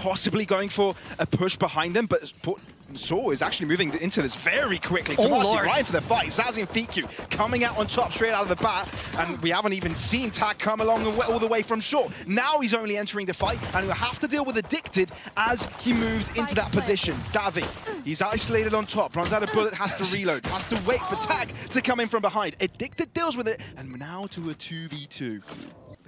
possibly going for a push behind them, but Saw is actually moving into this very quickly. Tomaszy right into the fight. xazyy and feqew coming out on top straight out of the bat, and we haven't even seen Tag come along all the way from short. Now he's only entering the fight, and he'll have to deal with Addicted as he moves into that position. Davi, he's isolated on top, runs out of bullet, has to reload, has to wait for Tag to come in from behind. Addicted deals with it, and now to a 2v2.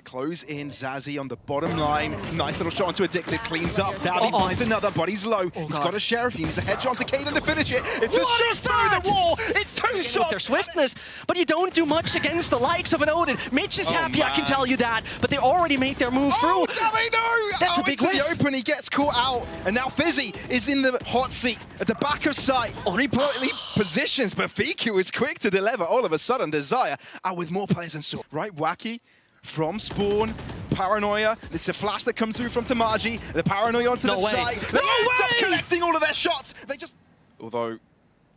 Close in, xazyy on the bottom line. Nice little shot onto Addicted, cleans up. Davi finds another, but he's low. He's got a sheriff, he needs a headshot to caydeN to finish it. It's a shot through the wall. It's two shots. With their swiftness, but you don't do much against the likes of an Odin. Mitch is happy, I can tell you that, but they already made their move through. Oh, Davi, no! That's a big into whiff. the open, he gets caught out, and now Fizzy is in the hot seat at the back of sight. Positions, but feqew is quick to deliver. All of a sudden, DSYRE out with more players than Saw. Right, Wackie from spawn, paranoia. This is a flash that comes through from tomaszy. The paranoia onto the side. They end up collecting all of their shots. They just... Although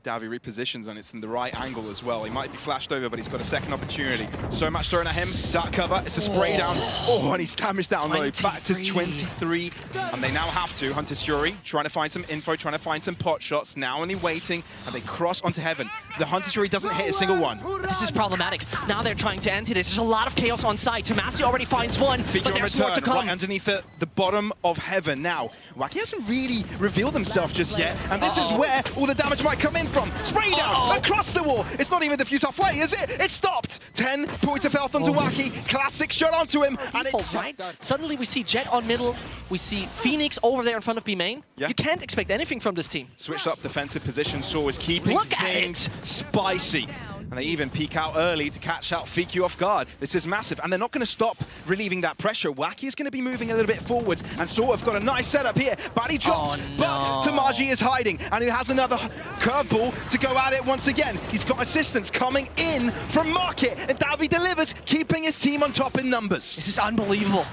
Davi repositions and it's in the right angle as well. He might be flashed over, but he's got a second opportunity. So much thrown at him. Dark cover. It's a spray down. Oh, and he's damaged down low. Back to 23. And they now have to. DSYRE trying to find some info, trying to find some pot shots. Now only waiting, and they cross onto heaven. The DSYRE doesn't hit a single one. This is problematic. Now they're trying to enter this. There's a lot of chaos on side. tomaszy already finds one, but there's more to come. Right underneath the bottom of heaven. Now, Wackie hasn't really revealed himself just yet, and this is where all the damage might come in from. Spray down across the wall. It's not even diffused halfway, is it? It stopped. 10 points of health onto Wackie. Classic shot onto him. And default, right? Suddenly we see Jet on middle. We see Phoenix over there in front of B main. Yeah. You can't expect anything from this team. Switched up defensive position. Saw is keeping things spicy. And they even peek out early to catch out feqew off guard. This is massive, and they're not going to stop relieving that pressure. Wackie is going to be moving a little bit forwards, and Saw have got a nice setup here. Bati drops, but tomaszy is hiding, and he has another curveball to go at it once again. He's got assistance coming in from Market, and Davi delivers, keeping his team on top in numbers. This is unbelievable.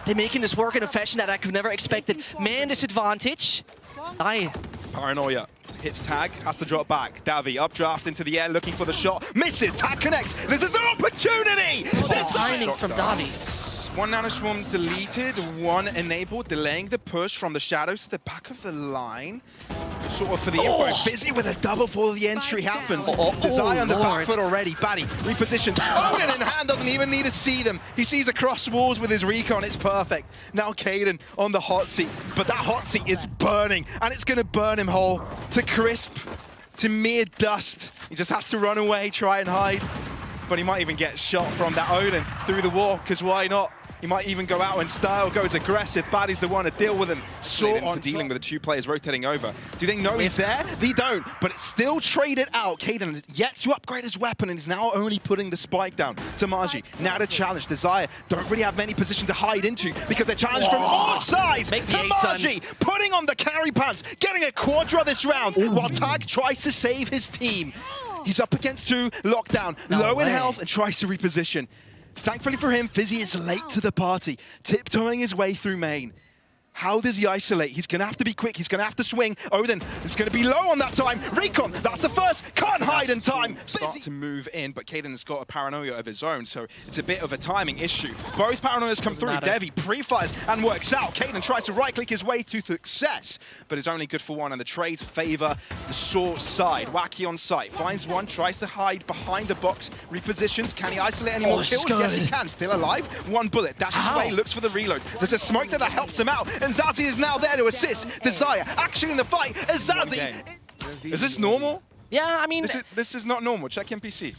They're making this work in a fashion that I could never expected. Man disadvantage. Paranoia hits Tag, has to drop back. Davi updraft into the air looking for the shot. Misses, Tag connects. This is an opportunity! Timing from Davi. One nanoswarm deleted, one enabled, delaying the push from the shadows to the back of the line. Sort of for the info. Fizzy with a double before the entry happens. DSYRE on the back foot already. Bati repositions. Odin in hand, doesn't even need to see them. He sees across walls with his recon. It's perfect. Now caydeN on the hot seat. But that hot seat is burning, and it's going to burn him whole to crisp, to mere dust. He just has to run away, try and hide. But he might even get shot from that Odin through the wall, because why not? He might even go out in style, goes aggressive. Bati's the one to deal with him. Saw on dealing with the two players rotating over. Do they know he's there? They don't, but it's still traded out. caydeN has yet to upgrade his weapon and is now only putting the spike down. tomaszy, now to challenge. DSYRE don't really have many positions to hide into because they're challenged from all sides. tomaszy putting on the carry pants, getting a quadra this round, while Tag tries to save his team. He's up against two, lockdown, low in health, and tries to reposition. Thankfully for him, Fizzy is late to the party, tiptoeing his way through main. How does he isolate? He's going to have to be quick. He's going to have to swing. Odin is going to be low on that time. Recon, that's the first. Can't hide in time. Start to move in, but caydeN has got a paranoia of his own, so it's a bit of a timing issue. Both paranoias come through. Devi pre-fires and works out. caydeN tries to right-click his way to success, but is only good for one, and the trades favor the Saw side. Wackie on site. Finds one, tries to hide behind the box, repositions. Can he isolate any more kills? Yes, he can. Still alive. One bullet. Dashes away, looks for the reload. There's a smoke that helps him out. And xazyy is now there to assist. DSYRE actually in the fight as xazyy. Is this normal? Yeah, I mean... This is not normal. Check NPC.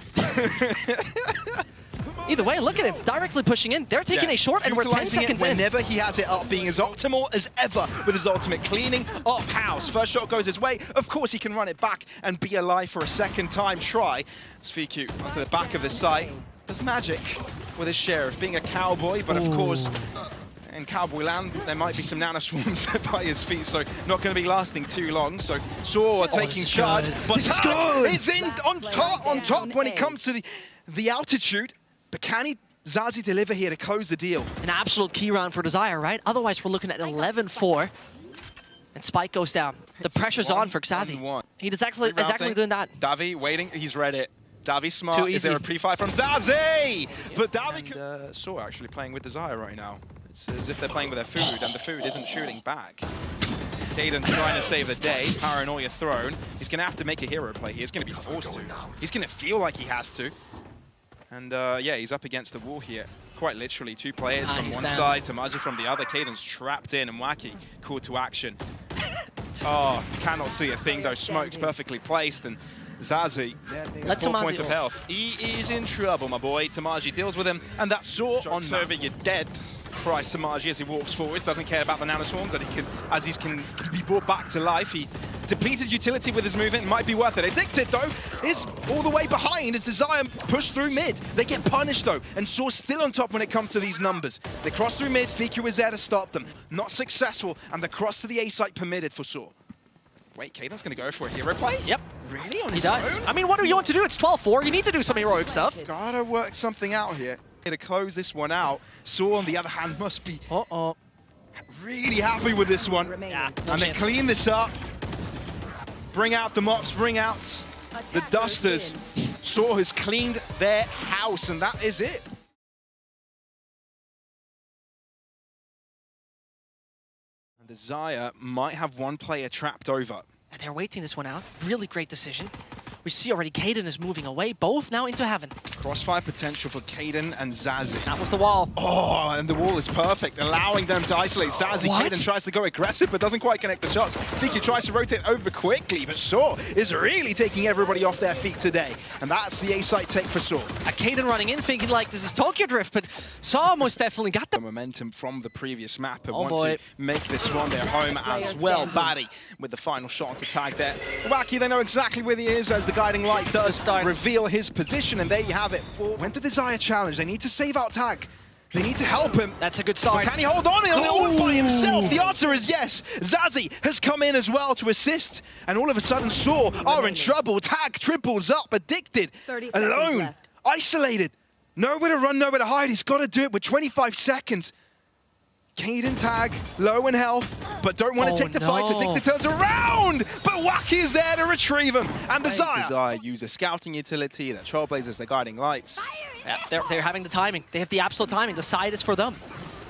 Either way, look at him. Directly pushing in. They're taking a short and we're 10 seconds in. Whenever he has it up, being as optimal as ever with his ultimate. Cleaning up house. First shot goes his way. Of course, he can run it back and be alive for a second time try. It's feqew onto the back of the site. Does magic with his sheriff, being a cowboy, but of course... In Cowboy Land, there might be some nanoswarms by his feet, so not going to be lasting too long. So Saw are taking charge, but it's in on top when it comes to the altitude. But can xazyy deliver here to close the deal? An absolute key round for DSYRE, right? Otherwise, we're looking at 11-4, and Spike goes down. The pressure's on for xazyy. He is exactly doing that. Davi waiting, he's read it. Davi smart. Is there a pre-fire from xazyy? But Davi Saw actually playing with DSYRE right now. It's as if they're playing with their food, and the food isn't shooting back. caydeN trying to save the day, paranoia thrown. He's going to have to make a hero play here. He's going to be forced to. He's going to feel like he has to. And yeah, he's up against the wall here. Quite literally, two players from one side, tomaszy from the other. caydeN's trapped in, and wackie called to action. Oh, cannot see a thing though. Smoke's perfectly placed, and xazyy, 4 points of health. He is in trouble, my boy. tomaszy deals with him, and that saw on over, you're dead. Cries tomaszy as he walks forward, doesn't care about the nanoswarms, that he can, as he can be brought back to life. He depleted utility with his movement, might be worth it. Addicted though is all the way behind as DaviH push through mid. They get punished though, and Soar still on top when it comes to these numbers. They cross through mid, feqew is there to stop them. Not successful, and the cross to the A site permitted for Soar. Wait, caydeN's gonna go for a hero play? Yep. Really? On his He does. own? I mean, what do you want to do? It's 12-4. You need to do some heroic stuff. Gotta work something out here. To close this one out. Soar, on the other hand, must be really happy with this one. Yeah, no and chance. they clean this up. Bring out the mops, bring out the dusters. Soar has cleaned their house, and that is it. And DaviH might have one player trapped over. And they're waiting this one out. Really great decision. We see already caydeN is moving away, both now into heaven. Crossfire potential for caydeN and xazyy. Not with the wall. Oh, and the wall is perfect, allowing them to isolate xazyy. caydeN tries to go aggressive, but doesn't quite connect the shots. feqew tries to rotate over quickly, but Soar is really taking everybody off their feet today. And that's the A-site take for Soar. caydeN running in, thinking like this is Tokyo Drift, but Soar most definitely got The them. momentum from the previous map and Oh want to make this one their home as well. Bati with the final shot onto tag there. wackie, they know exactly where he is as the guiding light does reveal his position, and there you have it. Went to DaviH challenge. They need to save out tag. They need to help him. That's a good start. But can he hold on all by himself? The answer is yes. xazyy has come in as well to assist, and all of a sudden Soar are in trouble. Tag triples up, addicted, alone, isolated. Nowhere to run, nowhere to hide. He's got to do it with 25 seconds. caydeN tag, low in health, but don't want to take the fight. Addicted turns around, but wackie is there to retrieve him. And DaviH use a scouting utility, their Trailblazers, their guiding lights. Yeah, they're having the timing. They have the absolute timing. The side is for them.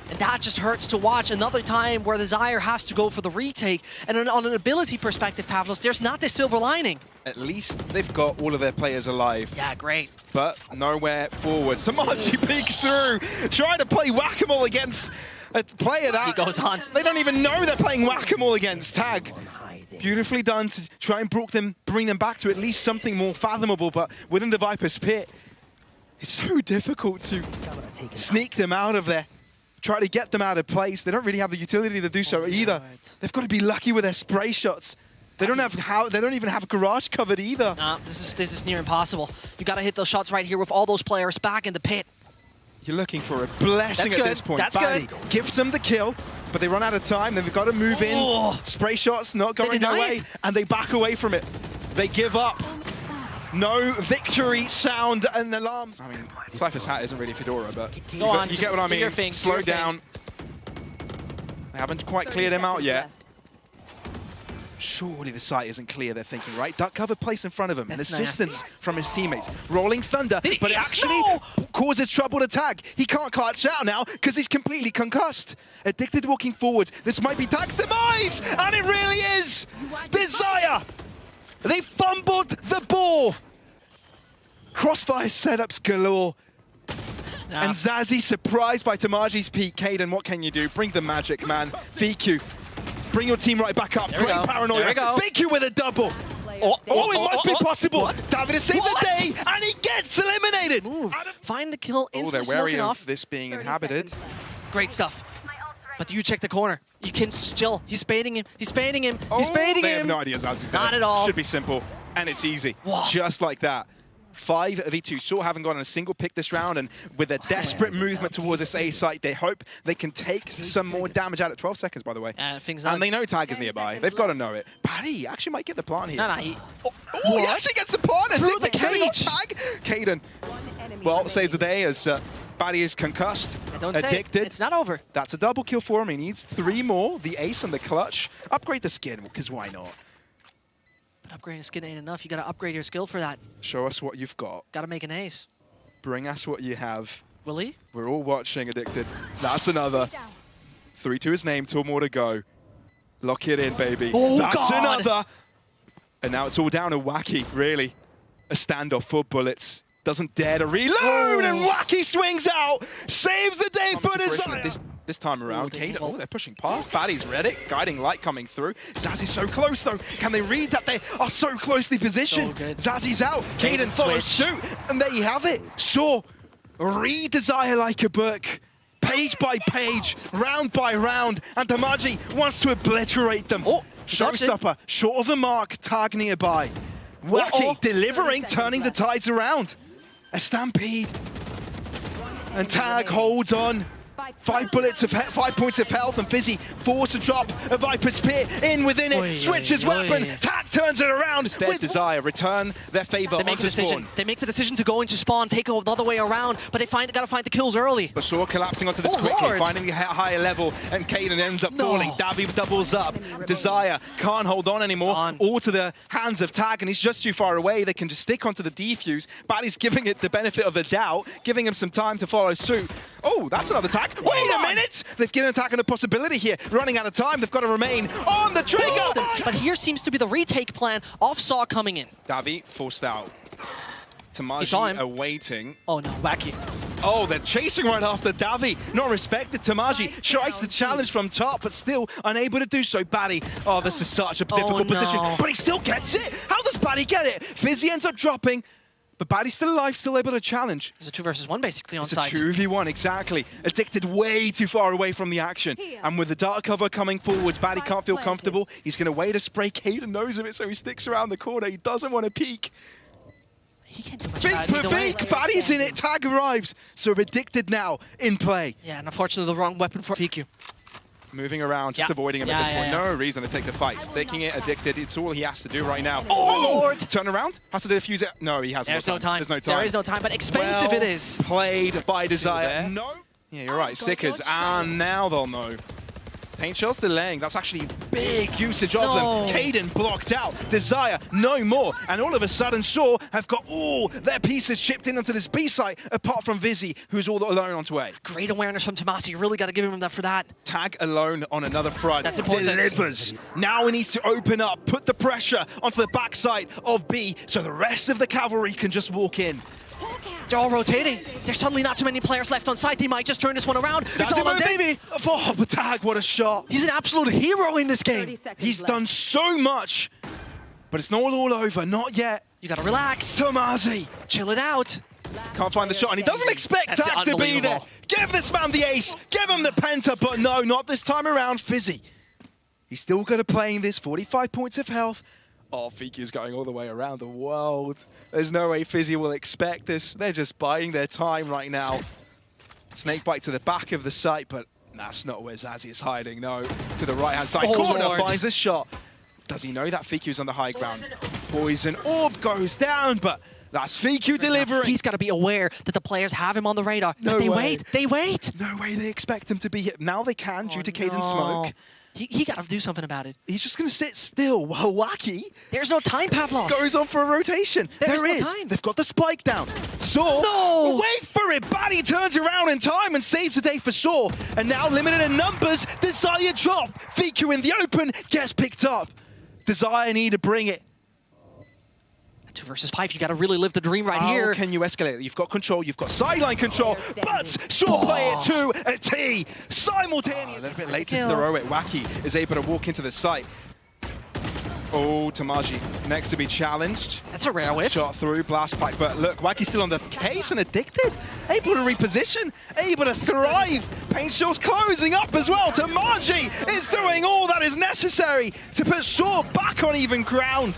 And that just hurts to watch. Another time where DaviH has to go for the retake. And on an ability perspective, Pavlos, there's not this silver lining. At least they've got all of their players alive. Yeah, great. But nowhere forward. tomaszy peeks through, trying to play whack-a-mole against a player that... He goes on. They don't even know they're playing whack-a-mole against. Tag. Beautifully done to try and bring them back to at least something more fathomable, but within the Viper's pit, it's so difficult to sneak them out of there. Try to get them out of place. They don't really have the utility to do so either. They've got to be lucky with their spray shots. They don't even have garage covered either. Nah, this is near impossible. You got to hit those shots right here with all those players back in the pit. You're looking for a blessing at this point. That's Bati good. gives them the kill, but they run out of time. They've got to move in. Spray shots not going their way, and they back away from it. They give up. No victory sound and alarms. I mean, Cypher's hat isn't really Fedora, but you get what I mean. Slow down. They haven't quite cleared him out yet. Surely the site isn't clear, they're thinking, right? Duck cover placed in front of him, and assistance from his teammates. Rolling Thunder, but it actually causes trouble to tag. He can't clutch out now because he's completely concussed. Addicted walking forwards. This might be Tag's demise, and it really is! DSYRE! They fumbled the ball! Crossfire setups galore. And xazyy, surprised by tomashy's peak. caydeN, what can you do? Bring the magic, man. feqew. Bring your team right back up. Great paranoia. feqew with a double. It might be possible. DaviH has saved the day, and he gets eliminated. Find the kill, instantly they're wary smoking of off. this being inhabited. Great stuff. But you check the corner. You can still. He's baiting him. He's baiting him. He's baiting him. They have no idea xazy's there. Not at all. Should be simple, and it's easy. Just like that. 5v2. Soar haven't gotten a single pick this round, and with a desperate movement towards this A site, they hope they can take some more damage out at 12 seconds, by the way. And they know tag is nearby. They've got to know it. Bati actually might get the plant here. He actually gets the plant. Through the cage. Tag. caydeN. Well, saves the day as Bati is concussed, addicted. It's not over. That's a double kill for him. He needs 3 more. The ace and the clutch. Upgrade the skin, because why not? But upgrading skin ain't enough. You got to upgrade your skill for that. Show us what you've got. Got to make an ace. Bring us what you have. Will he? We're all watching, Addicted. That's another. 3 to his name, 2 more to go. Lock it in, baby. Oh, That's God. another. And now it's all down to wackie, really. A standoff for bullets. Doesn't dare to reload, and wackie swings out. Saves the day for DSYRE. This time around, caydeN, oh, they're pushing past. Bati's read it. Guiding light coming through. xazy's so close, though. Can they read that they are so closely positioned? So good. xazy's out. caydeN follows suit. And there you have it. Saw. Read DSYRE like a book. Page by page, round by round. And tomaszy wants to obliterate them. Oh, showstopper, short of the mark, tag nearby. wackie delivering, turning the tides around. A stampede. And tag holds on. 5 points of health, and Fizzy forced to drop a Viper's Spear in within it. Switches weapon. Tag turns it around. Instead, DSYRE return their favor onto spawn. They make the decision to go into spawn, take it the other way around, but they gotta find the kills early. But Saw collapsing onto this quickly, finding a higher level, and caydeN ends up falling. DaviH doubles up. DSYRE can't hold on anymore. All to the hands of Tag, and he's just too far away. They can just stick onto the defuse. Bati's giving it the benefit of the doubt, giving him some time to follow suit. Oh, that's another tag. Wait a minute! They've given Attack a possibility here. Running out of time, they've got to remain on the trigger! But here seems to be the retake plan of Saw coming in. DaviH forced out. tomaszy awaiting. Oh no, wackie. Oh, they're chasing right after DaviH. Not respected. tomaszy tries to challenge from top, but still unable to do so. Bati, oh, this is such a difficult position. But he still gets it. How does Bati get it? Fizzy ends up dropping. But Bati's still alive, still able to challenge. It's a 2 versus 1 basically on site. It's a 2v1, exactly. Addicted way too far away from the action. And with the dark cover coming forwards, Bati can't feel comfortable. He's going to wait a spray. caydeN knows of it, so he sticks around the corner. He doesn't want to peek. He can't do much Beak for beak, Bati's in it. Tag arrives. So Addicted now in play. Yeah, and unfortunately the wrong weapon for feqew. Moving around, just avoiding him at this point. No reason to take the fight. Sticking it, Addicted. It's all he has to do right now. Oh, Lord! Turn around. Has to defuse it. No, he has no time. There's no time. There is no time, but expensive it is. Played by DSYRE. No. Yeah, you're right. Sickers. And now they'll know. Paint shells delaying. That's actually big usage of them. caydeN blocked out. DSYRE, no more. And all of a sudden, Saw have got all their pieces chipped in onto this B site, apart from Fizzy, who's all alone onto A. Great awareness from tomaszy. You really got to give him that for that. Tag alone on another front. That's important. Delivers. Now he needs to open up, put the pressure onto the backside of B, so the rest of the cavalry can just walk in. They're all rotating. There's suddenly not too many players left on site. They might just turn this one around. It's all on DaviH. Oh, but Tag, what a shot. He's an absolute hero in this game. He's done so much, but it's not all over. Not yet. You gotta relax. tomaszy. Chill it out. Can't find the shot, and he doesn't expect Tag to be there. Give this man the ace. Give him the penta, but no, not this time around. Fizzy. He's still going to play in this. 45 points of health. Oh, feqew's going all the way around the world. There's no way Fizzy will expect this. They're just biding their time right now. Snakebite to the back of the site, but that's not where xazyy is hiding. No, to the right-hand side corner, finds a shot. Does he know that feqew's on the high ground? Poison orb goes down, but that's feqew delivering. He's got to be aware that the players have him on the radar. But they wait. They wait. No way they expect him to be hit. Now they can due to caydeN's smoke. He got to do something about it. He's just going to sit still while wackie. There's no time, Pavlos. Goes on for a rotation. There's there no is. time. They've got the spike down. Saw. No! Wait for it. Bati turns around in time and saves the day for Saw. And now limited in numbers. DSYRE drop. feqew in the open gets picked up. DSYRE need to bring it. 2 versus 5, you got to really live the dream right here. How can you escalate? You've got control, you've got sideline control, but Saw play it to a T. Simultaneously. A little bit late to throw it. wackie is able to walk into the site. Oh, tomaszy next to be challenged. That's a rare whiff. Shot through, blast pipe, but look, wackie's still on the case and Addicted. Able to reposition, able to thrive. Paint shell's closing up as well. tomaszy is doing all that is necessary to put Saw back on even ground.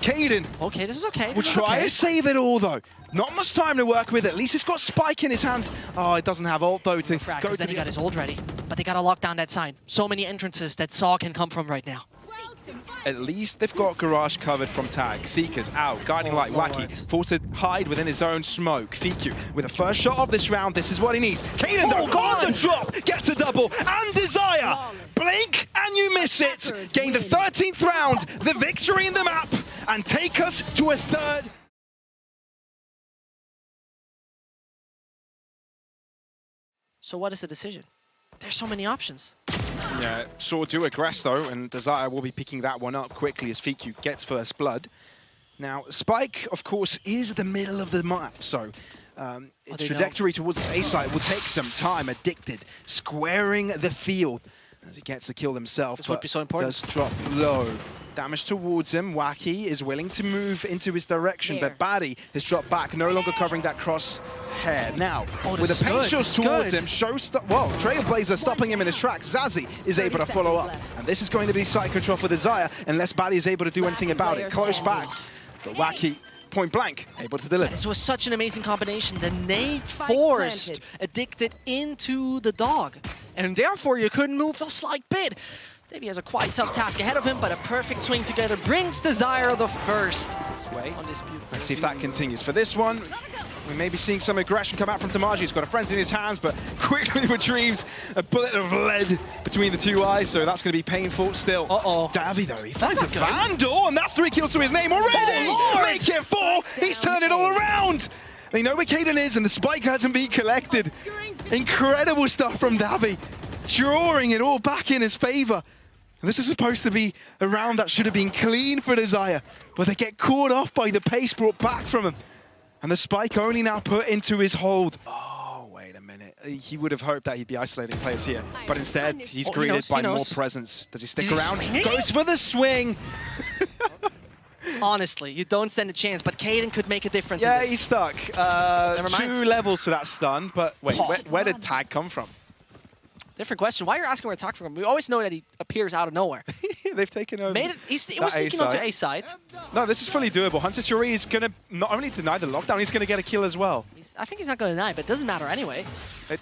caydeN. Okay, this is okay. We'll try to save it all, though. Not much time to work with. At least it's got Spike in his hands. Oh, it doesn't have ult, though, to go to then he got his ult ready. But they got to lock down that side. So many entrances that Saw can come from right now. At least they've got Garage covered from Tag. Seekers out, guiding like wackie. Forced to hide within his own smoke. feqew with the first shot of this round. This is what he needs. caydeN, though, on the drop, gets a double. And DSYRE, blink and you miss it. Gain the 13th round, the victory in the map, and take us to a third So what is the decision? There's so many options. Yeah, Saw do aggress though, and DaviH will be picking that one up quickly as feqew gets first blood. Now, Spike, of course, is the middle of the map, so its trajectory towards this A site will take some time. Addicted, squaring the field as he gets the kill himself. This would be so important. Does drop low. Damage towards him. Wackie is willing to move into his direction, but Bati has dropped back, no longer covering that crosshair. Now, with a paint shot towards him, Trailblazer stopping him in his tracks. xazyy is able to follow up, and this is going to be side control for DaviH unless Bati is able to do anything about it. Close back, but Wackie, point blank, able to deliver. This was such an amazing combination. The nade forced Addicted into the dog, and therefore you couldn't move a slight bit. DaviH has a quite tough task ahead of him, but a perfect swing together brings DaviH the first on this beautiful. Let's see if that continues. For this one, we may be seeing some aggression come out from tomaszy. He's got a frenzy in his hands, but quickly retrieves a bullet of lead between the two eyes, so that's going to be painful still. DaviH, though, he finds a Vandal, and that's 3 kills to his name already! Make it 4! He's turned it all around! They know where caydeN is, and the spike hasn't been collected. Incredible stuff from DaviH, drawing it all back in his favor. And this is supposed to be a round that should have been clean for DaviH, but they get caught off by the pace brought back from him. And the spike only now put into his hold. Oh, wait a minute. He would have hoped that he'd be isolating players here, but instead he's greeted by more presence. Does he stick around? Goes for the swing. Honestly, you don't stand a chance, but caydeN could make a difference. Yeah, in this. he's stuck. Never mind. 2 levels to that stun, but wait, where did tag come from? Different question. Why are you asking where tag from? We always know that he appears out of nowhere. They've taken over. He was sneaking onto A side. No, this is fully doable. xazyy is going to not only deny the lockdown, he's going to get a kill as well. I think he's not going to deny, but it doesn't matter anyway.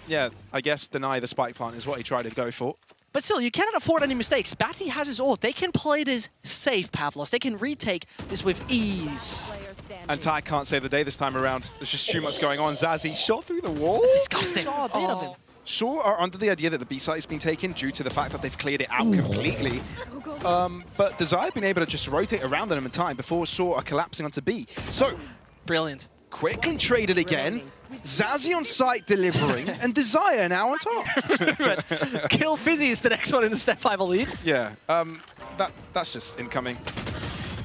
Yeah, I guess deny the spike plant is what he tried to go for. But still, you cannot afford any mistakes. Bati has his ult. They can play this safe, Pavlos. They can retake this with ease. And tag can't save the day this time around. There's just too much going on. xazyy shot through the wall. That's disgusting. Saw a bit of him. Saw are under the idea that the B site has been taken due to the fact that they've cleared it out completely. But DaviH have been able to just rotate around them in time before Saw are collapsing onto B. So, brilliant. Quickly traded again. xazyy on site delivering, and DaviH now on top. Kill Fizzy is the next one in the step, I believe. Yeah, that's just incoming.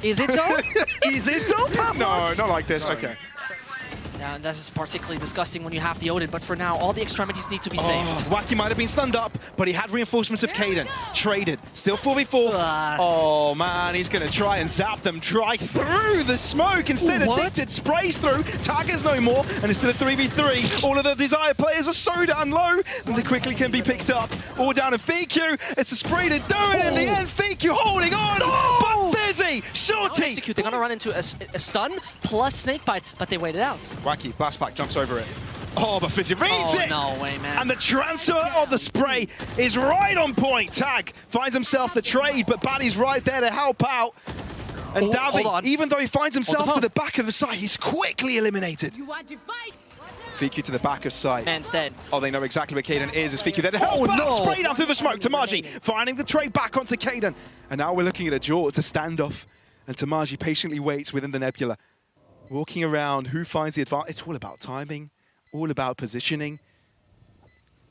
Is it though? Is it though, Pavlos? No, not like this. Sorry. Okay. Yeah, and this is particularly disgusting when you have the Odin, but for now, all the extremities need to be saved. Wackie might have been stunned up, but he had reinforcements of caydeN. Traded. Still 4v4. Oh, man, he's going to try and zap them. Try through the smoke. Instead, Addicted sprays through. Target's no more, and instead of 3v3, all of the DSYRE players are so down low, and they quickly can be picked up. All down to feqew. It's a spray to do it in the end. feqew holding on, but Fizzy, shorty. Execute. They're going to run into a stun plus snakebite, but they waited out. Wackie, blast back, jumps over it. Oh, but Fizzy reads it! No way, man. And the transfer of the spray is right on point. Tag finds himself the trade, but Bati's right there to help out. And DaviH, even though he finds himself to the back of the site, he's quickly eliminated. You want to fight? feqew to the back of site. Man's dead. Oh, they know exactly where caydeN is. Is feqew there to help? No! Spray down through the smoke. tomaszy finding the trade back onto caydeN. And now we're looking at a draw. It's a standoff. And tomaszy patiently waits within the nebula. Walking around, who finds the advantage? It's all about timing, all about positioning.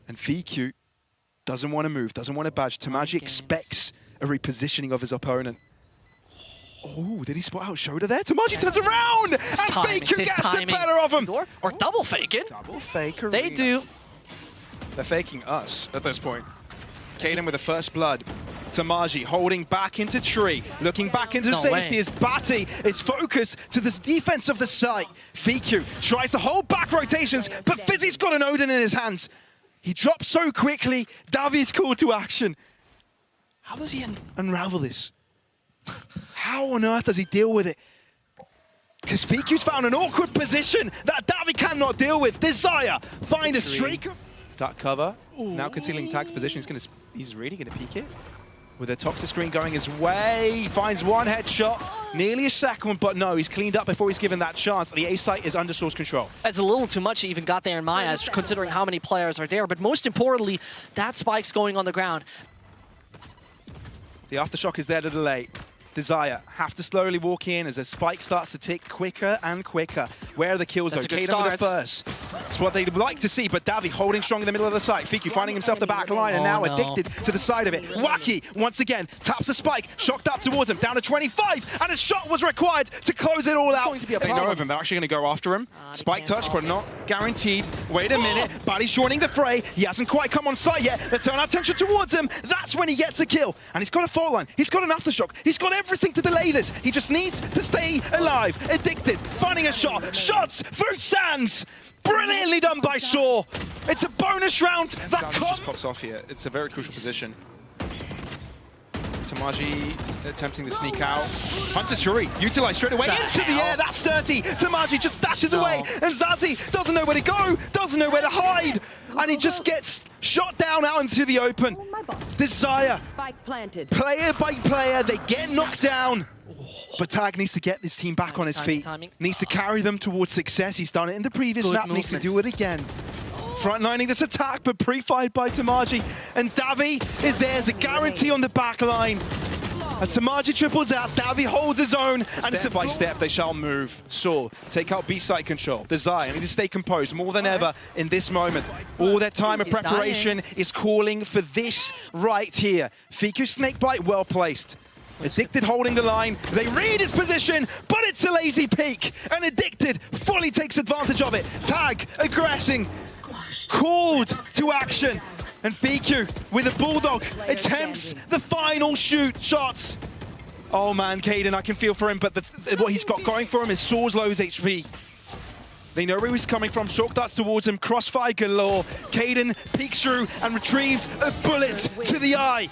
And feqew doesn't want to move, doesn't want to budge. tomaszy expects a repositioning of his opponent. Oh, did he spot out shoulder there? tomaszy turns around! And feqew gets the better of him! Or double faking. Double fake. They do. They're faking us at this point. caydeN with the first blood. tomaszy holding back into tree, looking back into safety as Bati is focused to this defense of the site. feqew tries to hold back rotations, but Fizzy's got an Odin in his hands. He drops so quickly, DaviH's called to action. How does he unravel this? How on earth does he deal with it? Because feqew's found an awkward position that DaviH cannot deal with. DSYRE find a streak. Dark cover, now concealing tag's position. He's really going to peek it. With a toxic screen going his way, he finds one headshot, nearly a second, but no, he's cleaned up before he's given that chance. The A site is under source control. That's a little too much he even got there in my eyes, considering how many players are there. But most importantly, that spike's going on the ground. The aftershock is there to delay. DSYRE have to slowly walk in as the spike starts to tick quicker and quicker. Where are the kills That's though? a good caydeN with the start. first. That's what they'd like to see, but DaviH holding strong in the middle of the site. feqew finding himself the back line and now addicted to the side of it. Wackie, once again, taps the spike, shocked up towards him, down to 25, and a shot was required to close it all out. They know of him, they're actually going to go after him. Spike touch, but not guaranteed. Wait a minute, Bati's joining the fray. He hasn't quite come on site yet. Let's turn our attention towards him. That's when he gets a kill. And he's got a fault line. He's got an aftershock. He's got everything to delay this. He just needs to stay alive. Addicted, finding a shot. Shots through sands. Brilliantly done by Saw. It's a bonus round. That just pops off here. It's a very crucial position. tomaszy attempting to sneak out. Hunter's Fury utilized straight away into the air. That's dirty. tomaszy just dashes away, and xazyy doesn't know where to go, doesn't know where to hide, and he just gets shot down out into the open. DSYRE, Spike planted. player by player, they get knocked down. But Tag needs to get this team back on his feet. Needs to carry them towards success. He's done it in the previous map, needs to do it again. Frontlining this attack, but pre-fired by tomaszy. And DaviH is there as a guarantee on the back line. As tomaszy triples out, DaviH holds his own. And Step by step, they shall move. Saw, take out B site control. DaviH need to stay composed more than ever in this moment. All their time of preparation is calling for this right here. feqew snakebite, well placed. Addicted holding the line, they read his position, but it's a lazy peek, and Addicted fully takes advantage of it. Tag, aggressing, called to action, and feqew with a bulldog attempts the final shots. Oh man, caydeN, I can feel for him, but what he's got going for him is Saw's low HP. They know where he's coming from, shock darts towards him, crossfire galore. caydeN peeks through and retrieves a bullet to the eye.